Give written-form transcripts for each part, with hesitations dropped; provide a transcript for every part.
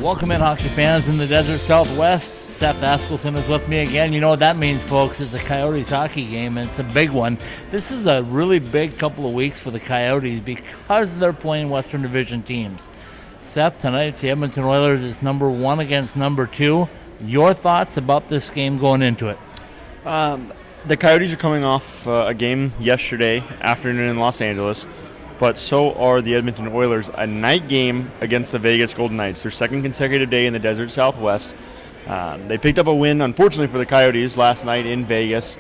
Welcome in, hockey fans in the Desert Southwest. Seth Askelson is with me again. You know what that means, folks. It's a Coyotes hockey game, and it's a big one. This is a really big couple of weeks for the Coyotes because they're playing Western Division teams. Seth, tonight it's the Edmonton Oilers. It's number 1 against number 2. Your thoughts about this game going into it? The Coyotes are coming off a game yesterday afternoon in Los Angeles, but so are the Edmonton Oilers, a night game against the Vegas Golden Knights, their second consecutive day in the Desert Southwest. They picked up a win, unfortunately for the Coyotes, last night in Vegas.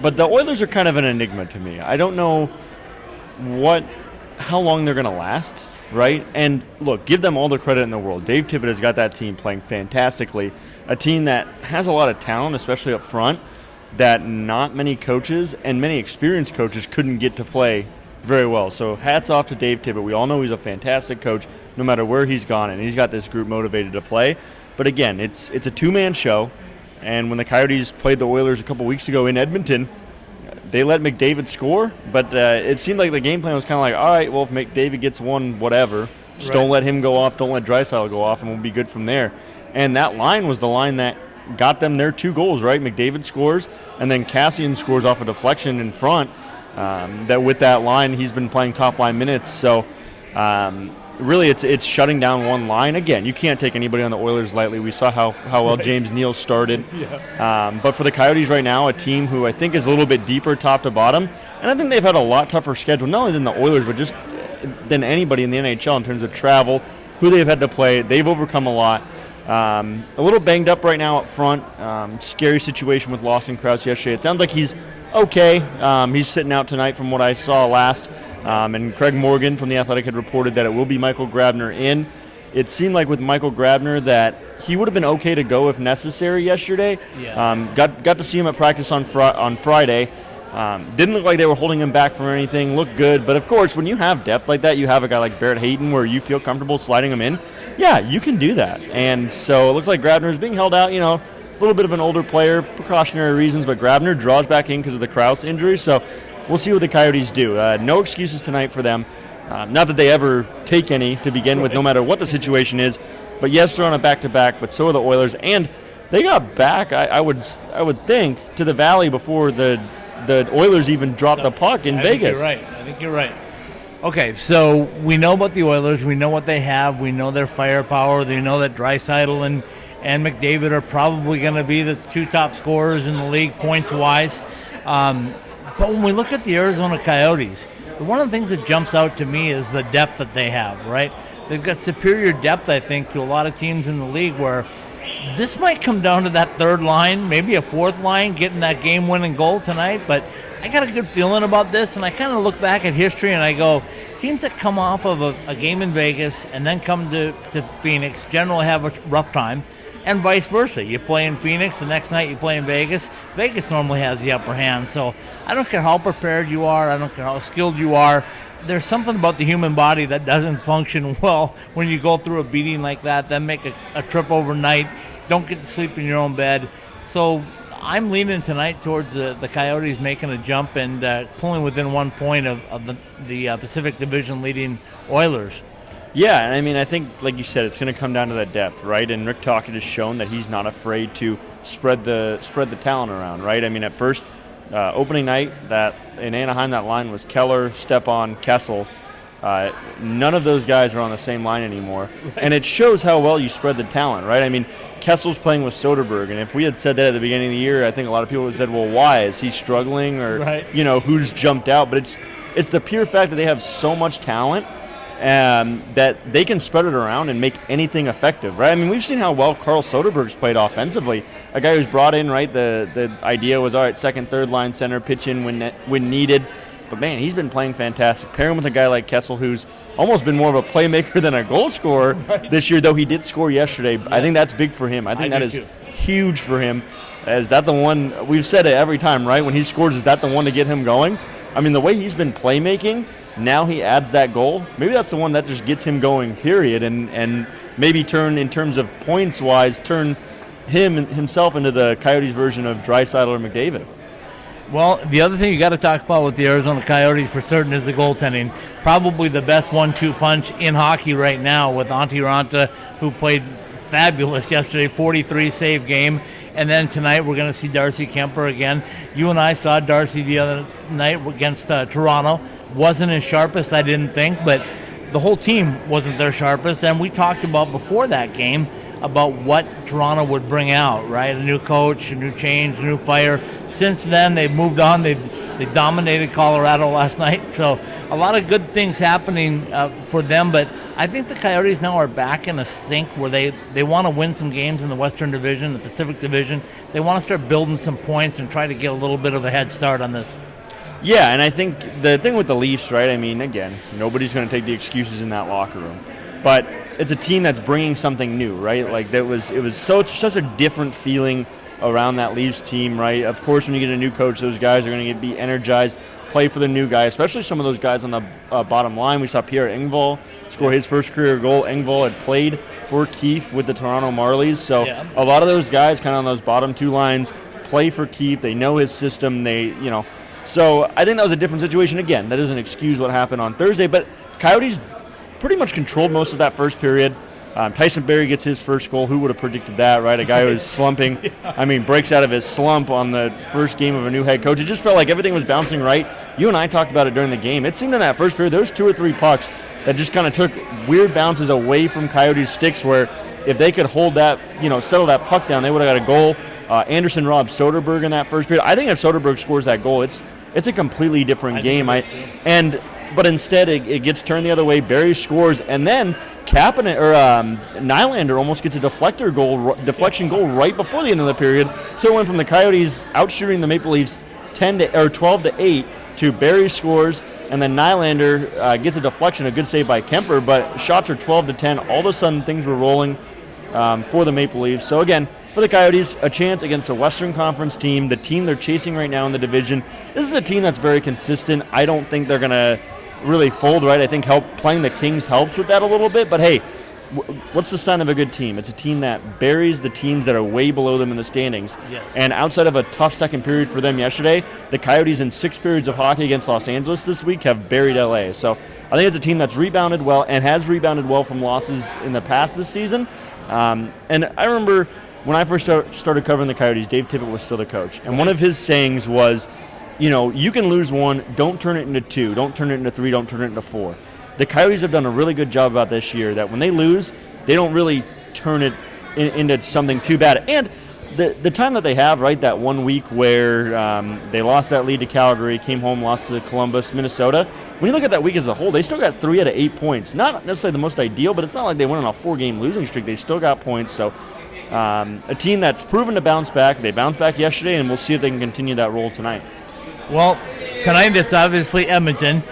But the Oilers are kind of an enigma to me. I don't know how long they're going to last, right? And look, give them all the credit in the world. Dave Tippett has got that team playing fantastically, a team that has a lot of talent, especially up front, that not many coaches and many experienced coaches couldn't get to play very well. So hats off to Dave Tippett. We all know he's a fantastic coach no matter where he's gone, and he's got this group motivated to play. But again, it's a two-man show, and when the Coyotes played the Oilers a couple weeks ago in Edmonton, they let McDavid score, but it seemed like the game plan was kind of like, all right, well, if McDavid gets one, whatever. Just don't let him go off, don't let Draisaitl go off, and we'll be good from there. And that line was the line that got them their 2 goals, right? McDavid scores, and then Cassian scores off a deflection in front. That with that line, he's been playing top-line minutes. So really it's shutting down one line. Again, you can't take anybody on the Oilers lightly. We saw how well James Neal started. Yeah. But for the Coyotes right now, a team who I think is a little bit deeper top to bottom, and I think they've had a lot tougher schedule, not only than the Oilers, but just than anybody in the NHL in terms of travel, who they've had to play. They've overcome a lot. A little banged up right now up front. Scary situation with Lawson Krause yesterday. It sounds like he's okay. He's sitting out tonight from what I saw last. And Craig Morgan from The Athletic had reported that it will be Michael Grabner in. It seemed like with Michael Grabner that he would have been okay to go if necessary yesterday. Yeah. Got to see him at practice on Friday. Didn't look like they were holding him back from anything. Looked good. But, of course, when you have depth like that, you have a guy like Barrett Hayton where you feel comfortable sliding him in. Yeah, you can do that. And so it looks like Grabner is being held out, a little bit of an older player, precautionary reasons, but Grabner draws back in because of the Krause injury. So we'll see what the Coyotes do. No excuses tonight for them. Not that they ever take any to begin with, no matter what the situation is. But, yes, they're on a back-to-back, but so are the Oilers. And they got back, I would think, to the Valley before the Oilers even dropped the puck in Vegas. I think you're right. Okay, so we know about the Oilers. We know what they have. We know their firepower. We know that Draisaitl and McDavid are probably going to be the 2 top scorers in the league points-wise. But when we look at the Arizona Coyotes, one of the things that jumps out to me is the depth that they have, right? They've got superior depth, I think, to a lot of teams in the league where this might come down to that 3rd line, maybe a 4th line, getting that game-winning goal tonight. But I got a good feeling about this, and I kind of look back at history and I go, teams that come off of a game in Vegas and then come to Phoenix generally have a rough time, and vice versa. You play in Phoenix, the next night you play in Vegas. Vegas normally has the upper hand. So I don't care how prepared you are, I don't care how skilled you are. There's something about the human body that doesn't function well when you go through a beating like that, then make a trip overnight, don't get to sleep in your own bed. So I'm leaning tonight towards the Coyotes making a jump and pulling within 1 point of the Pacific Division leading Oilers. Yeah, and I mean, I think, like you said, it's going to come down to that depth, right? And Rick Tocchet has shown that he's not afraid to spread the talent around, right? I mean, at first, opening night, that in Anaheim, that line was Keller, Stepan, Kessel. None of those guys are on the same line anymore. Right. And it shows how well you spread the talent, right? I mean, Kessel's playing with Soderberg, and if we had said that at the beginning of the year, I think a lot of people would have said, well, why? Is he struggling? Or, right. Who's jumped out? But it's the pure fact that they have so much talent that they can spread it around and make anything effective, right? I mean, we've seen how well Carl Soderberg's played offensively. A guy who's brought in, right, the idea was, all right, 2nd, 3rd line center, pitch in when needed. But, man, he's been playing fantastic. Pairing with a guy like Kessel, who's almost been more of a playmaker than a goal scorer this year, though he did score yesterday. Yeah. I think that's big for him. I think that is huge for him. Is that the one? We've said it every time, right? When he scores, is that the one to get him going? I mean, the way he's been playmaking, now he adds that goal. Maybe that's the one that just gets him going, period, and maybe turn, in terms of points-wise, turn himself into the Coyotes version of Draisaitl or McDavid. Well, the other thing you got to talk about with the Arizona Coyotes for certain is the goaltending. Probably the best 1-2 punch in hockey right now with Antti Ranta, who played fabulous yesterday, 43 save game. And then tonight we're going to see Darcy Kemper again. You and I saw Darcy the other night against Toronto. Wasn't his sharpest, I didn't think, but the whole team wasn't their sharpest. And we talked about before that game about what Toronto would bring out, right? A new coach, a new change, a new fire. Since then, they've moved on. They dominated Colorado last night. So a lot of good things happening for them. But I think the Coyotes now are back in a sync where they want to win some games in the Western Division, the Pacific Division. They want to start building some points and try to get a little bit of a head start on this. Yeah, and I think the thing with the Leafs, right, I mean, again, nobody's going to take the excuses in that locker room. But it's a team that's bringing something new, right? Like it was such a different feeling around that Leafs team, right? Of course, when you get a new coach, those guys are going to be energized, play for the new guy, especially some of those guys on the bottom line. We saw Pierre Engvall score his first career goal. Engvall had played for Keefe with the Toronto Marlies, so a lot of those guys kind of on those bottom two lines play for Keefe. They know his system. So I think that was a different situation. Again, that doesn't excuse what happened on Thursday, but Coyotes pretty much controlled most of that first period. Tyson Barrie gets his first goal. Who would have predicted that, right? A guy who was slumping, breaks out of his slump on the first game of a new head coach. It just felt like everything was bouncing right. You and I talked about it during the game. It seemed in that first period there was 2 or 3 pucks that just kind of took weird bounces away from Coyotes' sticks where if they could hold that, settle that puck down, they would have got a goal. Anderson robbed Soderberg in that first period. I think if Soderberg scores that goal, it's a completely different game. But instead, it gets turned the other way. Barrie scores, and then Nylander almost gets a deflection goal right before the end of the period. So it went from the Coyotes outshooting the Maple Leafs 12-8 to Barrie scores, and then Nylander gets a deflection, a good save by Kemper. But shots are 12-10. All of a sudden, things were rolling for the Maple Leafs. So again, for the Coyotes, a chance against a Western Conference team, the team they're chasing right now in the division. This is a team that's very consistent. I don't think they're going to really fold, right? I think playing the Kings helps with that a little bit. But hey, what's the sign of a good team? It's a team that buries the teams that are way below them in the standings. Yes. And outside of a tough second period for them yesterday, the Coyotes in 6 periods of hockey against Los Angeles this week have buried LA. So I think it's a team that's rebounded well and has rebounded well from losses in the past this season. And I remember when I first started covering the Coyotes, Dave Tippett was still the coach. And one of his sayings was, you can lose 1, don't turn it into 2, don't turn it into 3, don't turn it into 4. The Coyotes have done a really good job about this year that when they lose, they don't really turn it into something too bad. And the time that they have, right, that 1 week where they lost that lead to Calgary, came home, lost to Columbus, Minnesota, when you look at that week as a whole, they still got 3 out of 8 points. Not necessarily the most ideal, but it's not like they went on a 4-game losing streak. They still got points, so a team that's proven to bounce back. They bounced back yesterday, and we'll see if they can continue that role tonight. Well, tonight it's obviously Edmonton.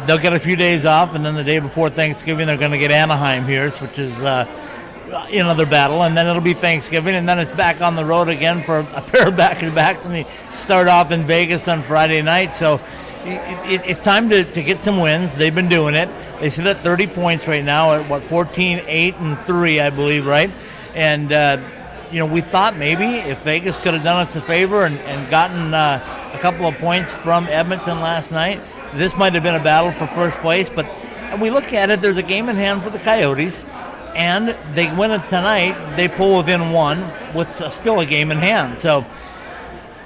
They'll get a few days off, and then the day before Thanksgiving they're going to get Anaheim here, which is another battle, and then it'll be Thanksgiving, and then it's back on the road again for a pair of back-to-backs, and they start off in Vegas on Friday night. So it's time to get some wins. They've been doing it. They sit at 30 points right now at 14-8-3, I believe, right? And we thought maybe if Vegas could have done us a favor and gotten a couple of points from Edmonton last night, this might have been a battle for first place. But we look at it, there's a game in hand for the Coyotes, and they win it tonight. They pull within 1 with still a game in hand. So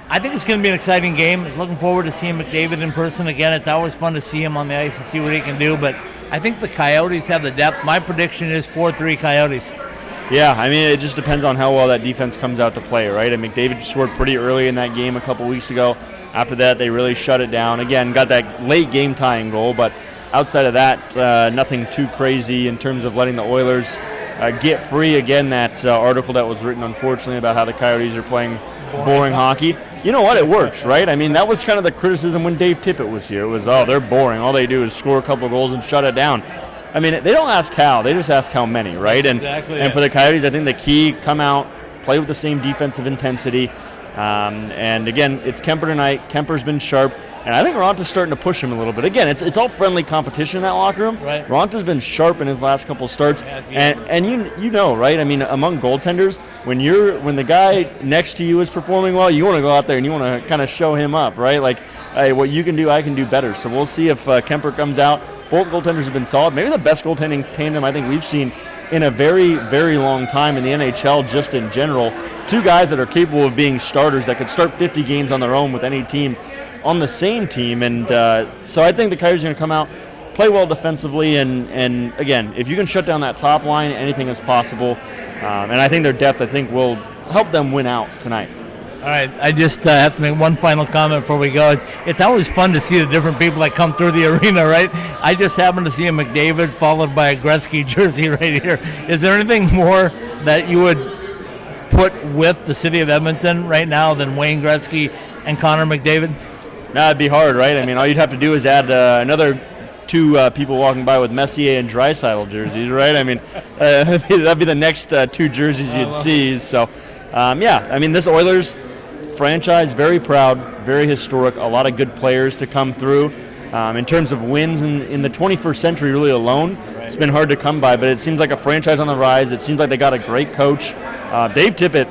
I think it's going to be an exciting game. Looking forward to seeing McDavid in person again. It's always fun to see him on the ice and see what he can do. But I think the Coyotes have the depth. My prediction is 4-3 Coyotes. Yeah, it just depends on how well that defense comes out to play, right? And McDavid scored pretty early in that game a couple weeks ago. After that, they really shut it down. Again, got that late game tying goal, but outside of that, nothing too crazy in terms of letting the Oilers get free. Again, that article that was written, unfortunately, about how the Coyotes are playing boring hockey. You know what? It works, right? That was kind of the criticism when Dave Tippett was here. It was, they're boring. All they do is score a couple goals and shut it down. They don't ask how. They just ask how many, right? And for the Coyotes, I think the key, come out, play with the same defensive intensity. And again, it's Kemper tonight. Kemper's been sharp. And I think Ronta's starting to push him a little bit. Again, it's all friendly competition in that locker room. Right. Ronta's been sharp in his last couple starts, and you know, right? I mean, among goaltenders, when the guy next to you is performing well, you want to go out there and you want to kind of show him up, right? Like, hey, what you can do, I can do better. So we'll see if Kemper comes out. Both goaltenders have been solid. Maybe the best goaltending tandem I think we've seen in a very, very long time in the NHL, just in general. Two guys that are capable of being starters that could start 50 games on their own with any team on the same team. And so I think the Coyotes are going to come out, play well defensively, and again, if you can shut down that top line, anything is possible. And I think their depth, will help them win out tonight. All right, I just have to make one final comment before we go. It's always fun to see the different people that come through the arena, right? I just happened to see a McDavid followed by a Gretzky jersey right here. Is there anything more that you would put with the city of Edmonton right now than Wayne Gretzky and Connor McDavid? No, it'd be hard, right? I mean, all you'd have to do is add another two people walking by with Messier and Draisaitl jerseys, right? I mean, that'd be the next two jerseys you'd see. So, yeah, I mean, this Oilers franchise, very proud, very historic, a lot of good players to come through. In terms of wins in the 21st century really alone, it's been hard to come by, but it seems like a franchise on the rise. It seems like they got a great coach. Dave Tippett,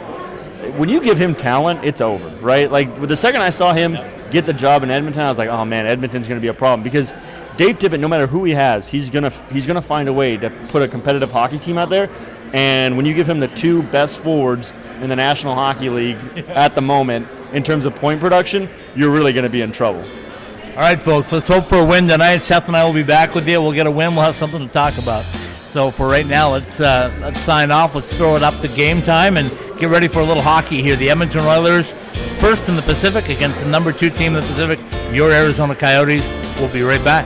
when you give him talent, it's over, right? Like, the second I saw him get the job in Edmonton, I was like, oh man, Edmonton's going to be a problem, because Dave Tippett, no matter who he has, he's gonna find a way to put a competitive hockey team out there. And when you give him the two best forwards in the National Hockey League at the moment in terms of point production, you're really going to be in trouble. All right, folks, let's hope for a win tonight. Seth and I will be back with you. We'll get a win. We'll have something to talk about. So for right now, let's sign off. Let's throw it up to game time and get ready for a little hockey here. The Edmonton Oilers, first in the Pacific against the number 2 team in the Pacific, your Arizona Coyotes. We'll be right back.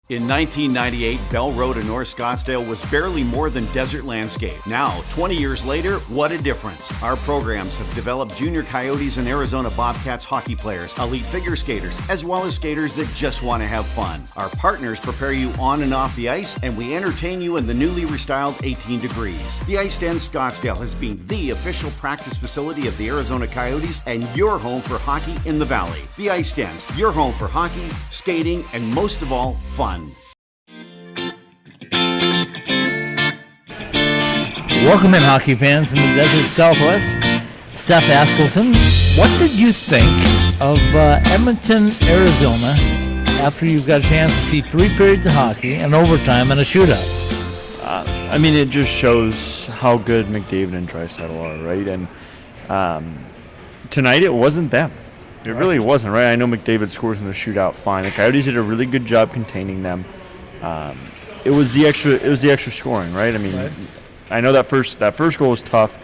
In 1998, Bell Road in North Scottsdale was barely more than desert landscape. Now, 20 years later, what a difference. Our programs have developed junior Coyotes and Arizona Bobcats hockey players, elite figure skaters, as well as skaters that just want to have fun. Our partners prepare you on and off the ice, and we entertain you in the newly restyled 18 Degrees. The Ice Den Scottsdale has been the official practice facility of the Arizona Coyotes and your home for hockey in the Valley. The Ice Den, your home for hockey, skating, and most of all, fun. Welcome in, hockey fans in the desert Southwest. Seth Askelson, what did you think of Edmonton, Arizona, after you've got a chance to see 3 periods of hockey, an overtime, and a shootout? I mean, it just shows how good McDavid and Draisaitl are, right? And tonight it wasn't them. It really wasn't, right? I know McDavid scores in the shootout fine. The Coyotes did a really good job containing them. It was the extra scoring, right? I mean, I know that first goal was tough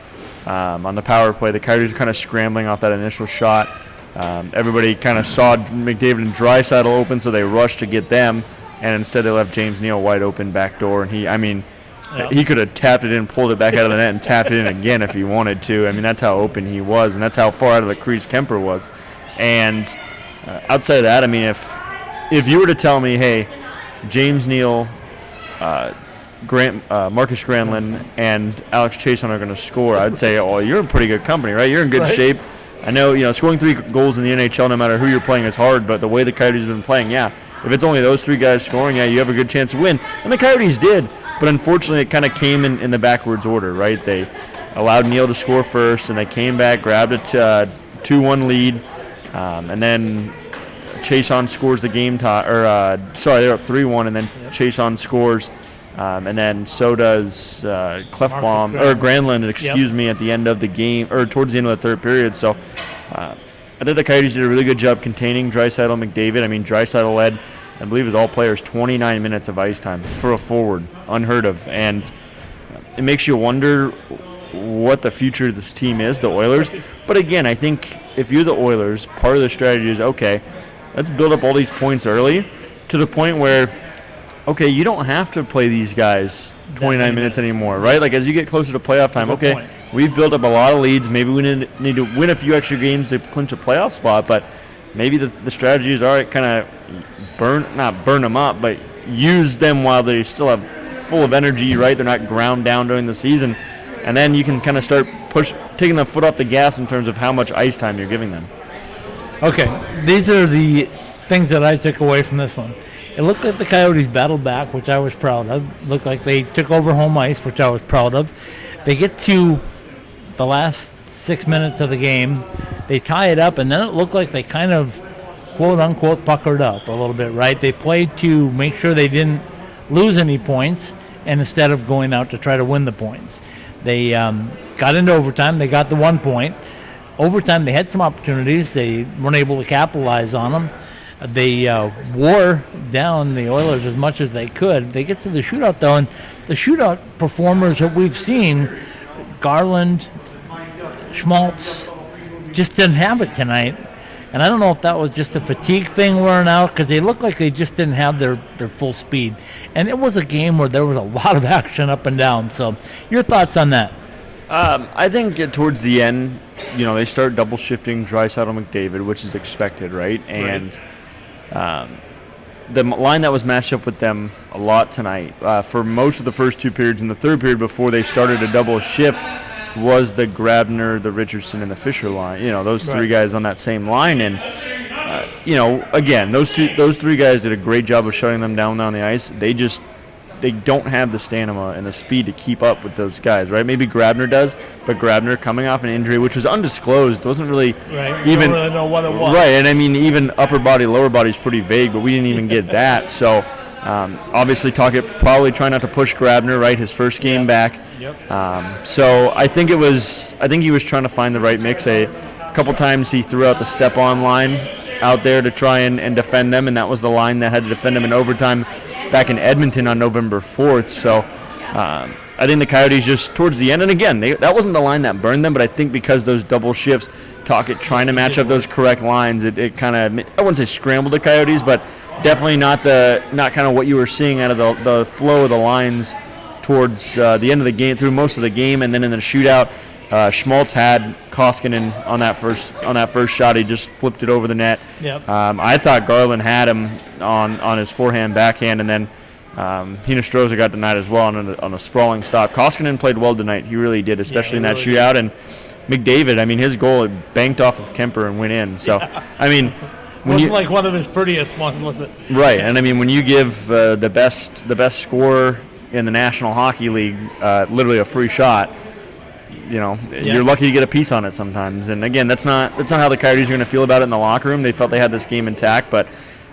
on the power play. The Coyotes were kind of scrambling off that initial shot. Everybody kind of saw McDavid and Draisaitl open, so they rushed to get them, and instead they left James Neal wide open back door. And he could have tapped it in, pulled it back out of the net, and tapped it in again if he wanted to. I mean, that's how open he was, and that's how far out of the crease Kemper was. And outside of that, I mean, if you were to tell me, hey, James Neal, Marcus Granlund, and Alex Chason are going to score, I'd say, oh, you're in pretty good company, right? You're in good shape. I know, scoring 3 goals in the NHL, no matter who you're playing, is hard, but the way the Coyotes have been playing, yeah, if it's only those 3 guys scoring, yeah, you have a good chance to win. And the Coyotes did, but unfortunately it kind of came in the backwards order, right? They allowed Neal to score first, and they came back, grabbed a 2-1 lead, and then Chason scores the game tie, they're up 3-1, and then Chason scores. And then so does Granlund, at the end of the game, or towards the end of the third period. So I think the Coyotes did a really good job containing Draisaitl and McDavid. I mean, Draisaitl led, I believe, as all players, 29 minutes of ice time for a forward, unheard of. And it makes you wonder what the future of this team is, the Oilers. But again, I think if you're the Oilers, part of the strategy is, okay, let's build up all these points early to the point where, okay, you don't have to play these guys 29 minutes anymore, right? Like, as you get closer to playoff time, okay, we've built up a lot of leads. Maybe we need to win a few extra games to clinch a playoff spot, but maybe the strategy is, all right, kind of not burn them up, but use them while they still have full of energy, right? They're not ground down during the season. and then you can kind of start taking the foot off the gas in terms of how much ice time you're giving them. Okay, these are the things that I took away from this one. It looked like the Coyotes battled back, which I was proud of. It looked like they took over home ice, which I was proud of. They get to the last 6 minutes of the game. They tie it up, and then it looked like they kind of, quote-unquote, puckered up a little bit, right? They played to make sure they didn't lose any points, and instead of going out to try to win the points. They got into overtime. They got the 1 point. Overtime, they had some opportunities. They weren't able to capitalize on them. They wore down the Oilers as much as they could. They get to the shootout, though, and the shootout performers that we've seen, Garland, Schmaltz, just didn't have it tonight. And I don't know if that was just a fatigue thing wearing out, because they looked like they just didn't have their full speed. And it was a game where there was a lot of action up and down. So your thoughts on that? I think towards the end, they start double shifting Draisaitl McDavid, which is expected, right? And the line that was matched up with them a lot tonight for most of the first 2 periods. In the third period, before they started a double shift, was the Grabner, the Richardson, and the Fisher line. Those three guys on that same line, and again, those three guys did a great job of shutting them down on the ice. They don't have the stamina and the speed to keep up with those guys, right? Maybe Grabner does, but Grabner coming off an injury, which was undisclosed, wasn't really even don't really know what it was. Right, and I mean, even upper body, lower body is pretty vague, but we didn't even get that. So obviously, Tocchet probably trying not to push Grabner, right? His first game back. Yep. So I think he was trying to find the right mix. A couple times he threw out the step-on line out there to try and defend them, and that was the line that had to defend them in overtime back in Edmonton on November 4th. So I think the Coyotes just towards the end, and again, that wasn't the line that burned them, but I think because those double shifts, Tocchet trying to match up those correct lines, it kind of, I wouldn't say scrambled the Coyotes, but definitely not kind of what you were seeing out of the flow of the lines towards the end of the game, through most of the game, and then in the shootout, Schmaltz had Koskinen on that first shot. He just flipped it over the net. Yep. I thought Garland had him on his forehand, backhand, and then Hinostroza got denied as well on a sprawling stop. Koskinen played well tonight. He really did, especially in that shootout. And McDavid, I mean, his goal, it banked off of Kemper and went in. So, I mean, wasn't like one of his prettiest ones, was it? Right, and I mean, when you give the best scorer in the National Hockey League literally a free shot, you're lucky to get a piece on it sometimes. And again, that's not how the Coyotes are going to feel about it in the locker room. They felt they had this game intact, but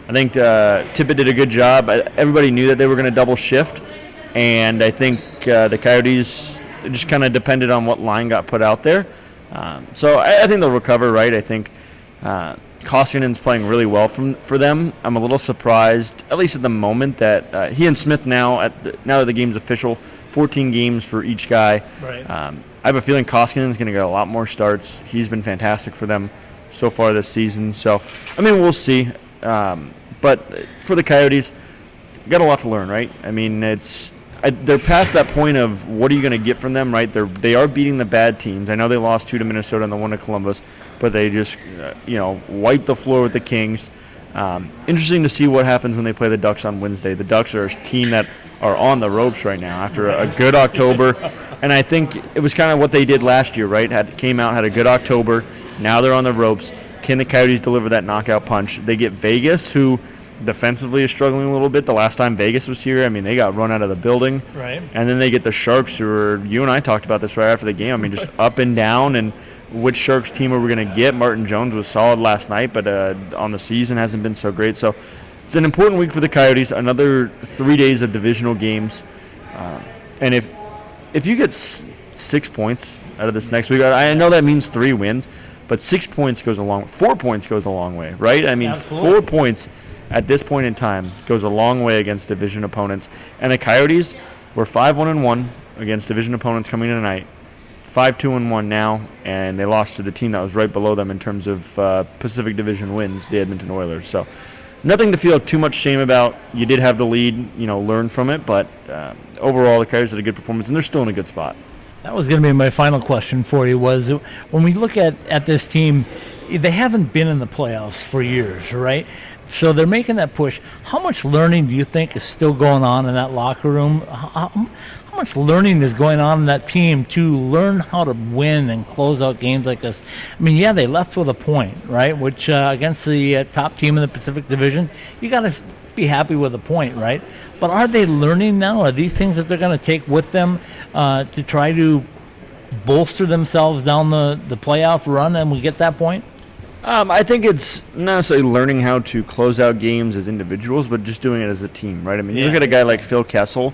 I think Tippett did a good job. Everybody knew that they were going to double shift, and I think the Coyotes just kind of depended on what line got put out there. So I think they'll recover, right? I think Koskinen's playing really well for them. I'm a little surprised, at least at the moment, that he and Smith now that the game's official, 14 games for each guy. Right. I have a feeling Koskinen's going to get a lot more starts. He's been fantastic for them so far this season. So, I mean, we'll see. But for the Coyotes, got a lot to learn, right? I mean, they're past that point of what are you going to get from them, right? They are beating the bad teams. I know they lost 2 to Minnesota and the 1 to Columbus, but they just wiped the floor with the Kings. Interesting to see what happens when they play the Ducks on Wednesday. The Ducks are a team that are on the ropes right now after a good October, and I think it was kind of what they did last year, right? Came out, had a good October. Now they're on the ropes. Can the Coyotes deliver that knockout punch? They get Vegas, who defensively is struggling a little bit. The last time Vegas was here, I mean, they got run out of the building. Right. And then they get the Sharks, who are, you and I talked about this right after the game. I mean, just up and down, and which Sharks team are we going to get? Martin Jones was solid last night, but on the season hasn't been so great. So it's an important week for the Coyotes. Another 3 days of divisional games. And if you get 6 points out of this next week, I know that means 3 wins, but 6 points goes a long 4 points goes a long way, right? I mean, Absolutely. 4 points at this point in time goes a long way against division opponents. And the Coyotes were 5-1-1 against division opponents coming in tonight. 5-2-1 now, and they lost to the team that was right below them in terms of Pacific Division wins, the Edmonton Oilers. So nothing to feel too much shame about. You did have the lead, learn from it, but overall the Coyotes had a good performance, and they're still in a good spot. That was going to be my final question for you, was when we look at this team, they haven't been in the playoffs for years, right? So they're making that push. How much learning do you think is still going on in that locker room? How much learning is going on in that team to learn how to win and close out games like this? I mean, yeah, they left with a point, right? Which against the top team in the Pacific Division, you got to be happy with a point, right? But are they learning now? Are these things that they're going to take with them to try to bolster themselves down the playoff run and we get that point? I think it's not necessarily learning how to close out games as individuals, but just doing it as a team, right? I mean, you look at a guy like Phil Kessel.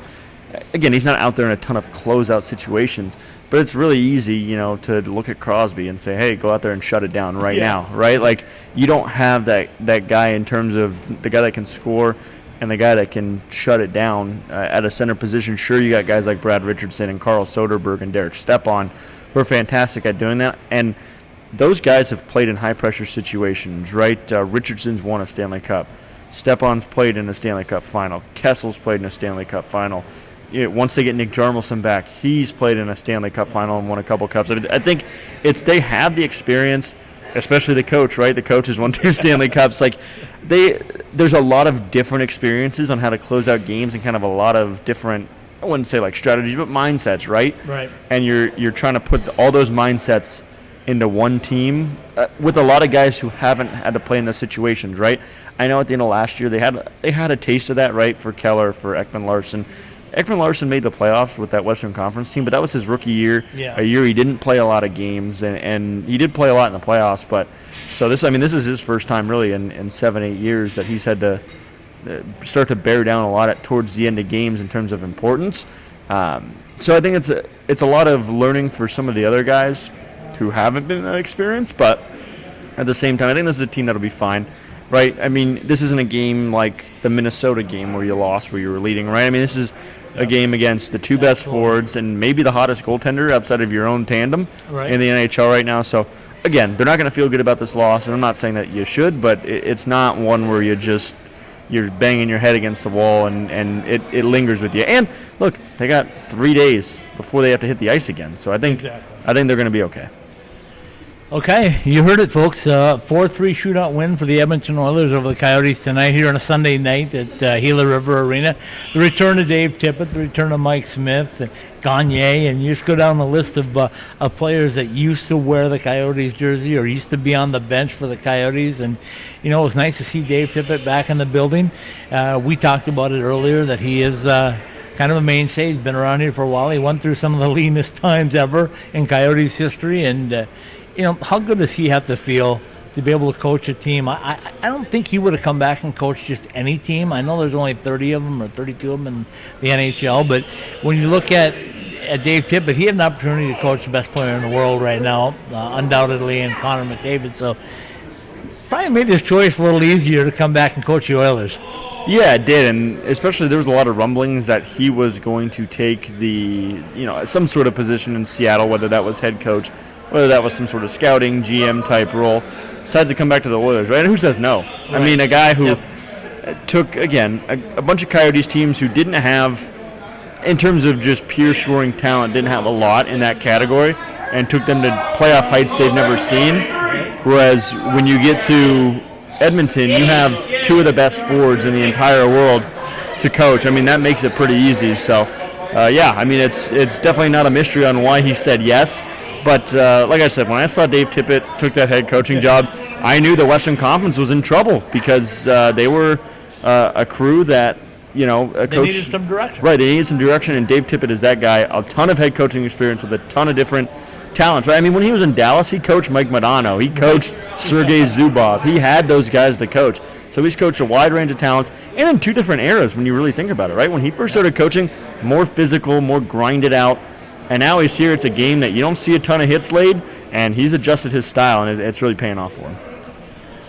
Again, he's not out there in a ton of closeout situations, but it's really easy, to look at Crosby and say, hey, go out there and shut it down right now, right? Like, you don't have that guy in terms of the guy that can score and the guy that can shut it down at a center position. Sure, you got guys like Brad Richardson and Carl Soderberg and Derek Stepan who are fantastic at doing that, and those guys have played in high-pressure situations, right? Richardson's won a Stanley Cup. Stepan's played in a Stanley Cup final. Kessel's played in a Stanley Cup final. Once they get Nick Jarmelson back, he's played in a Stanley Cup final and won a couple cups. I think they have the experience, especially the coach, right? The coach has won 2 Stanley Cups. Like, there's a lot of different experiences on how to close out games and kind of a lot of different, I wouldn't say like strategies, but mindsets, right? Right. And you're trying to put all those mindsets into one team with a lot of guys who haven't had to play in those situations, right? I know at the end of last year they had a taste of that, right, for Keller, for Ekman Larson. Ekman Larson made the playoffs with that Western Conference team, but that was his rookie year. Yeah. A year he didn't play a lot of games, and he did play a lot in the playoffs. But so this is his first time really in 7-8 years that he's had to start to bear down a lot towards the end of games in terms of importance. So I think it's a lot of learning for some of the other guys who haven't been that experienced, but at the same time, I think this is a team that'll be fine, right? I mean, this isn't a game like the Minnesota game where you lost, where you were leading, right? I mean, this is a game against the 2 best forwards and maybe the hottest goaltender outside of your own tandem in the NHL right now. So, again, they're not going to feel good about this loss, and I'm not saying that you should, but it's not one where you're banging your head against the wall and it lingers with you. And, look, they got 3 days before they have to hit the ice again. So I think they're going to be okay. Okay, you heard it, folks. 4-3 shootout win for the Edmonton Oilers over the Coyotes tonight here on a Sunday night at Gila River Arena. The return of Dave Tippett, the return of Mike Smith, Gagne, and you just go down the list of players that used to wear the Coyotes jersey or used to be on the bench for the Coyotes. And, it was nice to see Dave Tippett back in the building. We talked about it earlier that he is kind of a mainstay. He's been around here for a while. He went through some of the leanest times ever in Coyotes history, and how good does he have to feel to be able to coach a team? I don't think he would have come back and coached just any team. I know there's only 30 of them or 32 of them in the NHL, but when you look at Dave Tippett, he had an opportunity to coach the best player in the world right now, undoubtedly, in Connor McDavid. So probably made his choice a little easier to come back and coach the Oilers. Yeah, it did, and especially there was a lot of rumblings that he was going to take some sort of position in Seattle, whether that was head coach, whether that was some sort of scouting, GM type role, decides to come back to the Oilers, right? And who says no? Right. I mean, a guy who took, again, a bunch of Coyotes teams who didn't have, in terms of just pure scoring talent, didn't have a lot in that category, and took them to playoff heights they've never seen. Whereas when you get to Edmonton, you have 2 of the best forwards in the entire world to coach. I mean, that makes it pretty easy. So, it's definitely not a mystery on why he said yes. But like I said, when I saw Dave Tippett took that head coaching job, I knew the Western Conference was in trouble because they were a crew that, a coach. They needed some direction. Right, they needed some direction, and Dave Tippett is that guy. A ton of head coaching experience with a ton of different talents, right? I mean, when he was in Dallas, he coached Mike Modano. He coached Sergei Zubov. He had those guys to coach. So he's coached a wide range of talents, and in 2 different eras when you really think about it, right? When he first started coaching, more physical, more grinded out. And now he's here. It's a game that you don't see a ton of hits laid, and he's adjusted his style, and it's really paying off for him.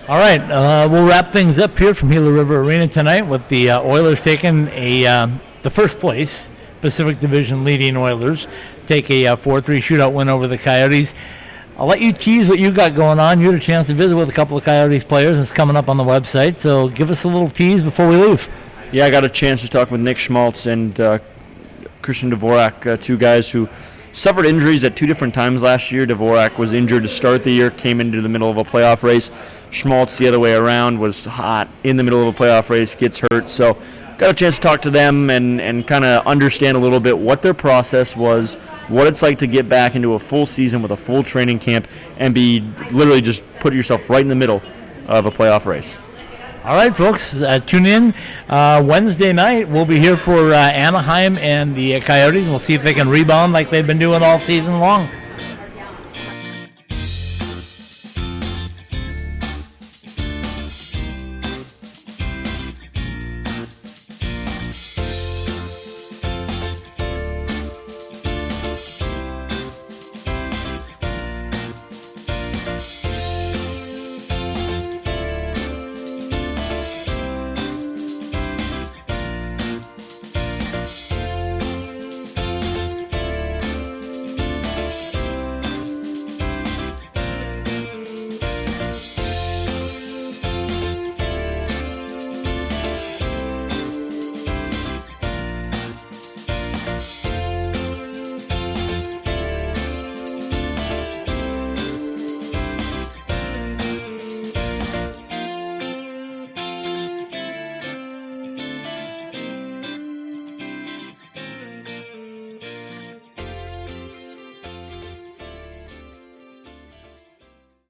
All right, we'll wrap things up here from Gila River Arena tonight with the Oilers taking the first place, Pacific Division leading Oilers, take a 4-3 shootout win over the Coyotes. I'll let you tease what you got going on. You had a chance to visit with a couple of Coyotes players. It's coming up on the website, so give us a little tease before we leave. Yeah, I got a chance to talk with Nick Schmaltz and Christian Dvorak, 2 guys who suffered injuries at 2 different times last year. Dvorak was injured to start the year, came into the middle of a playoff race. Schmaltz the other way around, was hot in the middle of a playoff race, gets hurt. So got a chance to talk to them and kind of understand a little bit what their process was, what it's like to get back into a full season with a full training camp and be literally just put yourself right in the middle of a playoff race. All right, folks, tune in Wednesday night. We'll be here for Anaheim and the Coyotes. We'll see if they can rebound like they've been doing all season long.